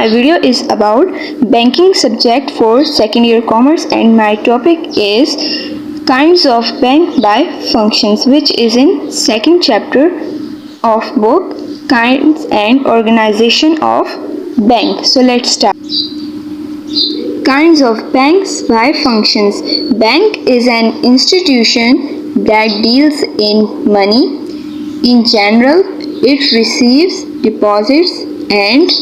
my video is about banking subject for second year commerce, and my topic is kinds of bank by functions, which is in second chapter of book kinds and organization of bank. So let's start. Kinds of banks by functions. Bank is an institution that deals in money. In general, it receives deposits and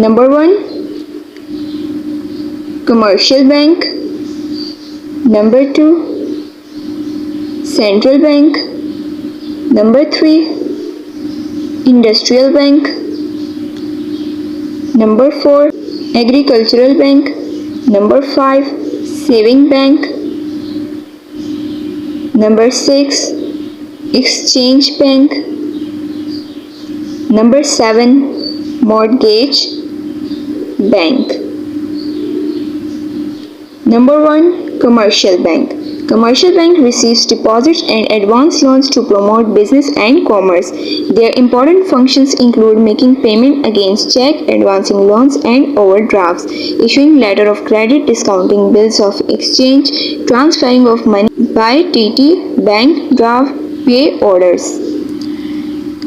Number 1, commercial bank. Number 2, central bank. Number 3, industrial bank. Number 4, agricultural bank. Number 5, saving bank. Number 6, exchange bank. Number 7, mortgage bank. Number 1, commercial bank. Commercial bank receives deposits and advance loans to promote business and commerce. Their important functions include making payment against check, advancing loans and overdrafts, issuing letter of credit, discounting bills of exchange, transferring of money by TT, bank draft, pay orders.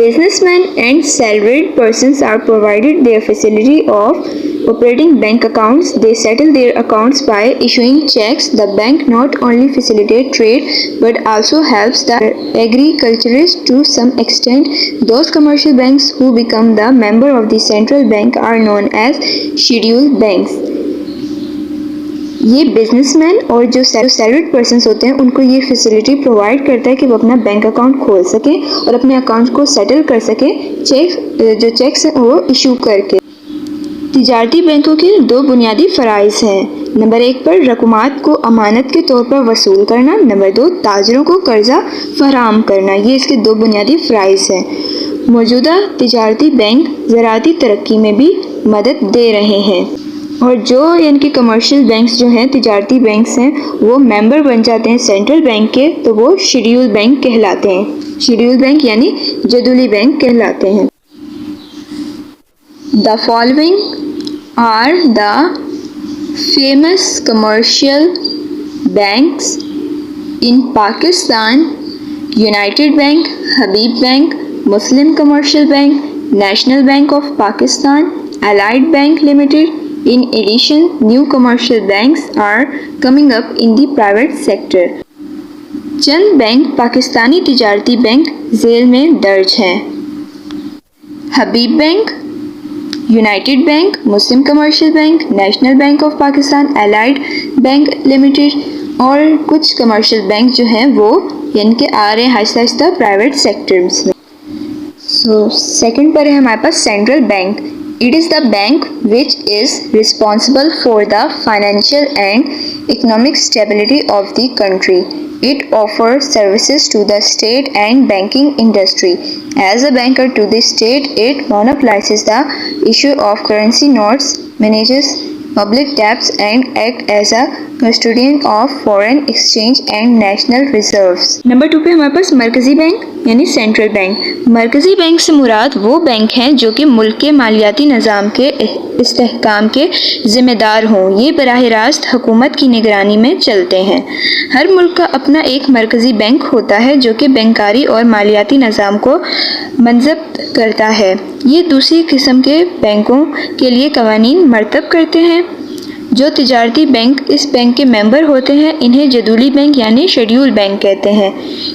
Businessmen and salaried persons are provided their facility of operating bank accounts. They settle their accounts by issuing checks. The bank not only facilitates trade but also helps the agriculturists to some extent. Those commercial banks who become the member of the central bank are known as scheduled banks. یہ business man اور جو salaried persons ہوتے ہیں ان کو یہ facility provide کرتا ہے کہ وہ اپنا بینک اکاؤنٹ کھول سکیں اور اپنے اکاؤنٹ کو سیٹل کر سکیں جو چیکس ہیں وہ ایشو کر کے. تجارتی بینکوں کے 2 بنیادی فرائض ہیں. نمبر 1 پر رقومات کو امانت کے طور پر وصول کرنا. نمبر 2 تاجروں کو قرضہ فراہم کرنا. یہ اس کے 2 بنیادی فرائض ہیں. موجودہ تجارتی بینک زراعتی ترقی میں بھی مدد دے رہے ہیں، اور جو یعنی کہ کمرشل بینکس جو ہیں، تجارتی بینکس ہیں، وہ ممبر بن جاتے ہیں سینٹرل بینک کے تو وہ شیڈیول بینک کہلاتے ہیں. شیڈیول بینک یعنی جدولی بینک کہلاتے ہیں. The following are the famous commercial banks in Pakistan: United Bank, Habib Bank, Muslim Commercial Bank, National Bank of Pakistan, Allied Bank Limited. In addition, new commercial banks are coming up in the private sector. چند bank Pakistani تجارتی bank ذیل میں درج ہیں: Habib bank, united bank, Muslim commercial bank, national bank of Pakistan, allied bank limited, اور کچھ commercial bank جو ہیں وہ یعنی کہ آ رہے ہیں آہستہ آہستہ پرائیویٹ سیکٹرز میں. سو سیکنڈ پر ہے ہمارے پاس central bank. It is the bank which is responsible for the financial and economic stability of the country. It offers services to the state and banking industry. As a banker to the state, it monopolizes the issue of currency notes, manages public debts, and acts as a custodian of foreign exchange and national reserves. Number 2 پہ ہمارے پاس مرکزی bank یعنی central bank. مرکزی bank سے مراد وہ bank ہیں جو کہ ملک کے مالیاتی نظام کے استحکام کے ذمہ دار ہوں. یہ براہ راست حکومت کی نگرانی میں چلتے ہیں. ہر ملک کا اپنا ایک مرکزی بینک ہوتا ہے جو کہ بینکاری اور مالیاتی نظام کو منضبط کرتا ہے. یہ دوسری قسم کے بینکوں کے لیے قوانین مرتب کرتے ہیں. جو تجارتی بینک اس بینک کے ممبر ہوتے ہیں انہیں جدولی بینک یعنی شیڈیول بینک کہتے ہیں۔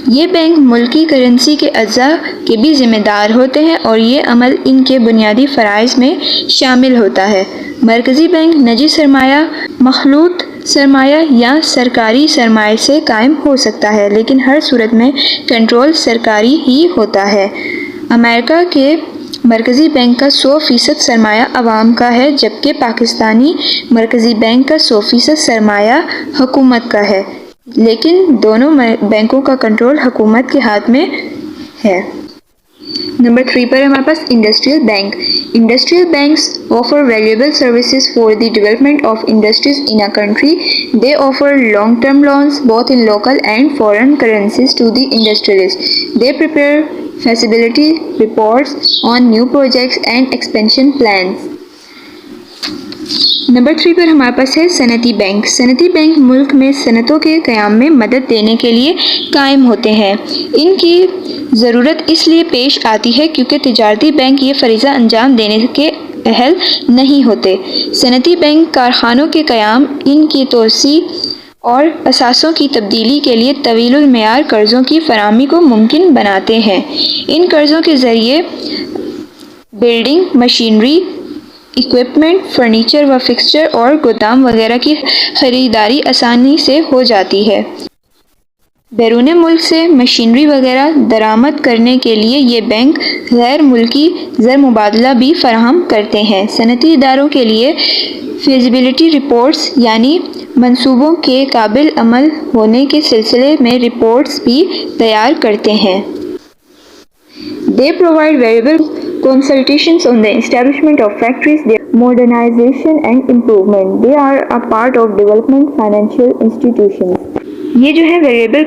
یہ بینک ملکی کرنسی کے اجزاء کے بھی ذمہ دار ہوتے ہیں اور یہ عمل ان کے بنیادی فرائض میں شامل ہوتا ہے۔ مرکزی بینک نجی سرمایہ، مخلوط سرمایہ یا سرکاری سرمایہ سے قائم ہو سکتا ہے، لیکن ہر صورت میں کنٹرول سرکاری ہی ہوتا ہے۔ امریکہ کے مرکزی بینک کا 100% سرمایہ عوام کا ہے، جبکہ پاکستانی مرکزی بینک کا 100% سرمایہ حکومت کا ہے، لیکن دونوں بینکوں کا کنٹرول حکومت کے ہاتھ میں ہے۔ نمبر 3 پر ہمارے پاس industrial bank. Industrial banks offer valuable services for the development of industries in a country. They offer long-term loans both in local and foreign currencies to the industrialists. They prepare feasibility reports on new projects and expansion plans. Number 3 پر ہمارے پاس ہے صنعتی bank. صنعتی bank ملک میں صنعتوں کے قیام میں مدد دینے کے لیے قائم ہوتے ہیں۔ ان کی ضرورت اس لیے پیش آتی ہے کیونکہ تجارتی بینک یہ فریضہ انجام دینے کے اہل نہیں ہوتے۔ صنعتی بینک کارخانوں کے قیام، ان کی توسیع اور اثاثوں کی تبدیلی کے لیے طویل المیعاد قرضوں کی فراہمی کو ممکن بناتے ہیں۔ ان قرضوں کے ذریعے بلڈنگ، مشینری، اکوپمنٹ، فرنیچر و فکسچر اور گودام وغیرہ کی خریداری آسانی سے ہو جاتی ہے۔ بیرون ملک سے مشینری وغیرہ درآمد کرنے کے لیے یہ بینک غیر ملکی زر مبادلہ بھی فراہم کرتے ہیں۔ صنعتی اداروں کے لیے فیزیبلٹی رپورٹس یعنی منصوبوں کے قابل عمل ہونے کے سلسلے میں رپورٹس بھی تیار کرتے ہیں۔ They provide valuable consultations on the establishment of factories, their modernization and improvement. They are a part of development financial institutions. یہ جو ہے ویریبل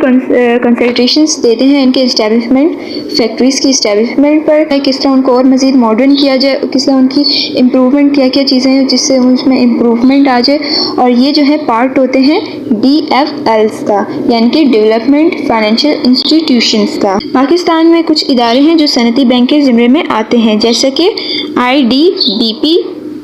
کنسلٹیشنز دیتے ہیں ان کے اسٹیبلشمنٹ، فیکٹریز کی اسٹیبلشمنٹ پر، کس طرح ان کو اور مزید ماڈرن کیا جائے، کس طرح ان کی امپروومنٹ، کیا کیا چیزیں ہیں جس سے اس میں امپروومنٹ آ جائے، اور یہ جو ہے پارٹ ہوتے ہیں DFLs کا یعنی کہ ڈیولپمنٹ فائنینشیل انسٹیٹیوشنز کا۔ پاکستان میں کچھ ادارے ہیں جو صنعتی بینک کے زمرے میں آتے ہیں، جیسے کہ IDBP،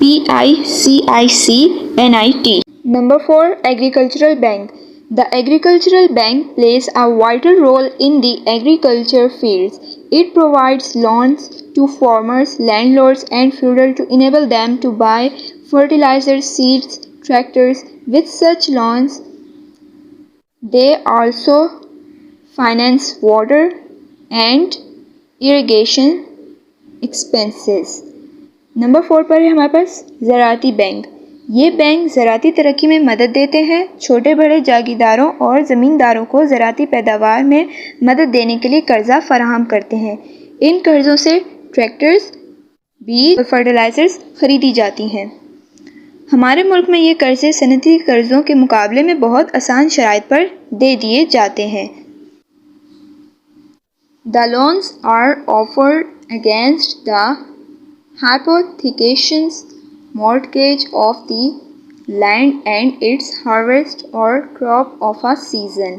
PICIC، NIT۔ Number 4 agricultural bank. The agricultural bank plays a vital role in the agriculture fields. It provides loans to farmers, landlords, and feudal to enable them to buy fertilizers, seeds, tractors. With such loans, they also finance water and irrigation expenses. Number 4 پر ہے ہمارے پاس زراعتی bank. یہ bank زراعتی ترقی میں مدد دیتے ہیں، چھوٹے بڑے جاگیرداروں اور زمینداروں کو زراعتی پیداوار میں مدد دینے کے لیے قرضہ فراہم کرتے ہیں۔ ان قرضوں سے ٹریکٹرز، بیج اور فرٹیلائزرز خریدی جاتی ہیں۔ ہمارے ملک میں یہ قرضے صنعتی قرضوں کے مقابلے میں بہت آسان شرائط پر دے دیے جاتے ہیں۔ The loans are offered against the hypothecations mortgage of the land and its harvest or crop of a season.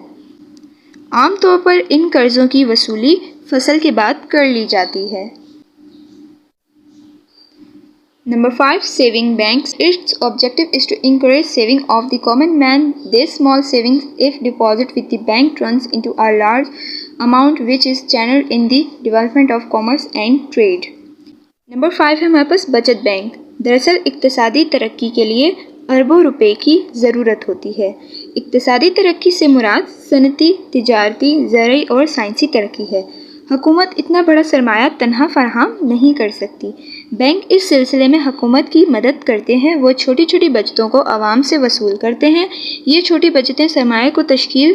عام طور پر ان قرضوں کی وصولی فصل کے بعد کر لی جاتی ہے۔ Number 5 saving banks. Its objective is to encourage saving of the common man. These small savings, if deposited with the bank, turns into a large amount which is channeled in the development of commerce and trade. Number 5 ہے ہمارے پاس بچت bank. دراصل اقتصادی ترقی کے لیے اربوں روپے کی ضرورت ہوتی ہے۔ اقتصادی ترقی سے مراد صنعتی، تجارتی، زرعی اور سائنسی ترقی ہے۔ حکومت اتنا بڑا سرمایہ تنہا فراہم نہیں کر سکتی۔ بینک اس سلسلے میں حکومت کی مدد کرتے ہیں۔ وہ چھوٹی چھوٹی بچتوں کو عوام سے وصول کرتے ہیں۔ یہ چھوٹی بچتیں سرمایہ کو تشکیل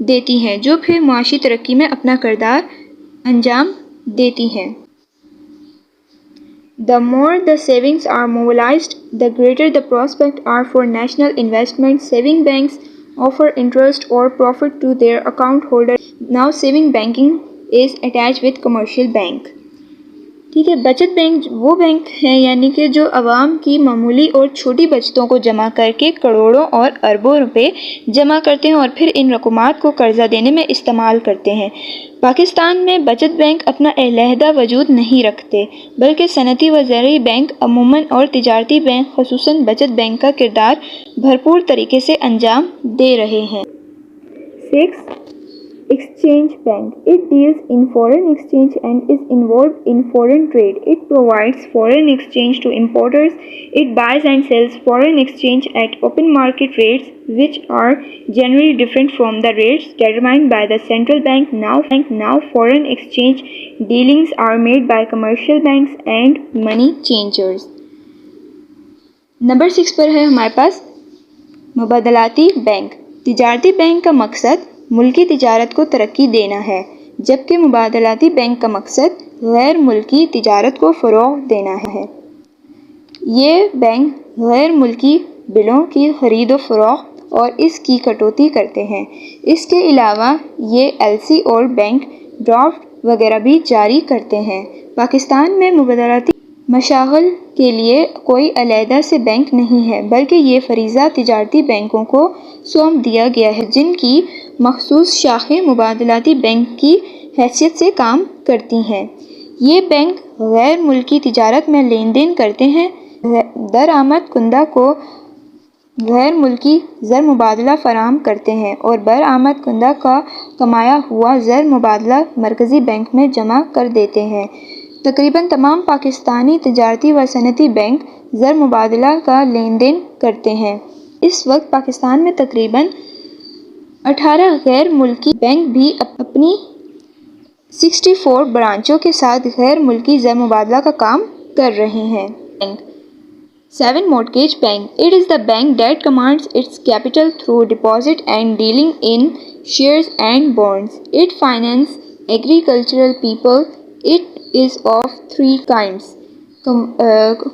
دیتی ہیں جو پھر معاشی ترقی میں اپنا کردار انجام دیتی ہیں۔ The more the savings are mobilized, the greater the prospects are for national investment. Saving banks offer interest or profit to their account holders. Now saving banking is attached with commercial bank. ٹھیک ہے، بچت bank وہ bank ہیں یعنی کہ جو عوام کی معمولی اور چھوٹی بچتوں کو جمع کر کے کروڑوں اور اربوں روپے جمع کرتے ہیں اور پھر ان رقومات کو قرضہ دینے میں استعمال کرتے ہیں۔ پاکستان میں بچت بینک اپنا علیحدہ وجود نہیں رکھتے، بلکہ صنعتی و زرعی بینک عموماً اور تجارتی بینک خصوصاً بچت بینک کا کردار بھرپور طریقے سے انجام دے رہے ہیں۔ 6. Exchange Bank. It deals in foreign exchange and is involved in foreign trade. It provides foreign exchange to importers. It buys and sells foreign exchange at open market rates, which are generally different from the rates determined by the central bank. Now foreign exchange dealings are made by commercial banks and money changers. Number 6 پر ہے ہمارے پاس مبادلاتی bank. تجارتی bank کا مقصد ملکی تجارت کو ترقی دینا ہے، جبکہ مبادلاتی بینک کا مقصد غیر ملکی تجارت کو فروغ دینا ہے۔ یہ بینک غیر ملکی بلوں کی خرید و فروخت اور اس کی کٹوتی کرتے ہیں۔ اس کے علاوہ یہ LC اور بینک ڈرافٹ وغیرہ بھی جاری کرتے ہیں۔ پاکستان میں مبادلاتی مشاغل کے لیے کوئی علیحدہ سے بینک نہیں ہے، بلکہ یہ فریضہ تجارتی بینکوں کو سونپ دیا گیا ہے، جن کی مخصوص شاخیں مبادلاتی بینک کی حیثیت سے کام کرتی ہیں۔ یہ بینک غیر ملکی تجارت میں لین دین کرتے ہیں، درآمد کنندہ کو غیر ملکی زر مبادلہ فراہم کرتے ہیں اور برآمد کنندہ کا کمایا ہوا زر مبادلہ مرکزی بینک میں جمع کر دیتے ہیں۔ تقریباً تمام پاکستانی تجارتی و صنعتی بینک زر مبادلہ کا لین دین کرتے ہیں۔ اس وقت پاکستان میں تقریباً 18 غیر ملکی بینک بھی اپنی 64 برانچوں کے ساتھ غیر ملکی زر مبادلہ کا کام کر رہے ہیں۔ 7. Mortgage Bank. It is the bank that commands its capital through deposit and dealing in shares and bonds. It finances agricultural people. It is of 3 kinds: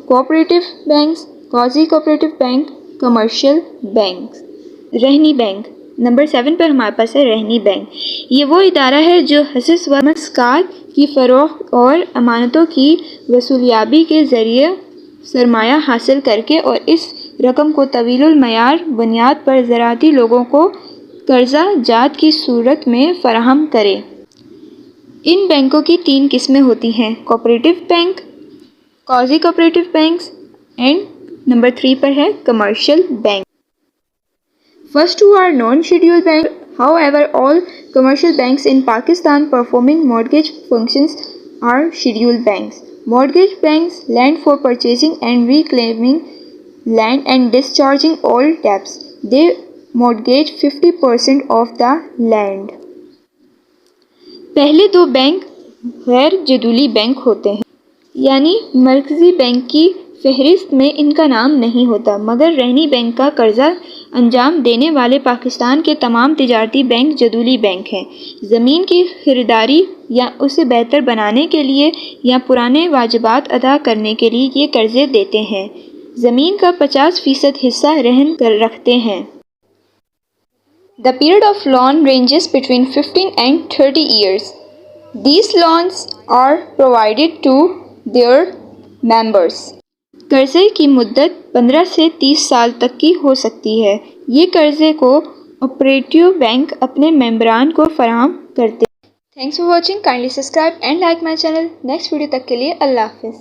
cooperative banks, quasi-cooperative bank, commercial banks. رہنی bank. Number 7 پر ہمارے پاس ہے رہنی bank. یہ وہ ادارہ ہے جو حصص و مسکات کی فروخت اور امانتوں کی وصولیابی کے ذریعے سرمایہ حاصل کر کے اور اس رقم کو طویل المیعاد بنیاد پر زراعتی لوگوں کو قرضہ جات کی صورت میں فراہم کرے۔ ان بینکوں کی 3 قسمیں ہوتی ہیں: cooperative bank, quasi cooperative banks and number 3 پر ہے commercial bank. First two are non-scheduled banks. However, all commercial banks in Pakistan performing mortgage functions are scheduled banks. Mortgage banks lend for purchasing and reclaiming land and discharging all debts. They mortgage 50% of the land. پہلے 2 bank غیر جدولی bank ہوتے ہیں، یعنی مرکزی bank کی فہرست میں ان کا نام نہیں ہوتا، مگر رہنی بینک کا قرضہ انجام دینے والے پاکستان کے تمام تجارتی بینک جدولی بینک ہیں۔ زمین کی خریداری یا اسے بہتر بنانے کے لیے یا پرانے واجبات ادا کرنے کے لیے یہ قرضے دیتے ہیں۔ زمین کا 50% حصہ رہن کر رکھتے ہیں۔ The period of loan ranges between 15 and 30 years. These loans are provided to their members. قرضے کی مدت 15 سے 30 سال تک کی ہو سکتی ہے۔ یہ قرضے کو آپریٹو بینک اپنے ممبران کو فراہم کرتے ہیں۔ Thanks for watching. Kindly subscribe and like my channel. Next video تک کے لیے اللہ حافظ۔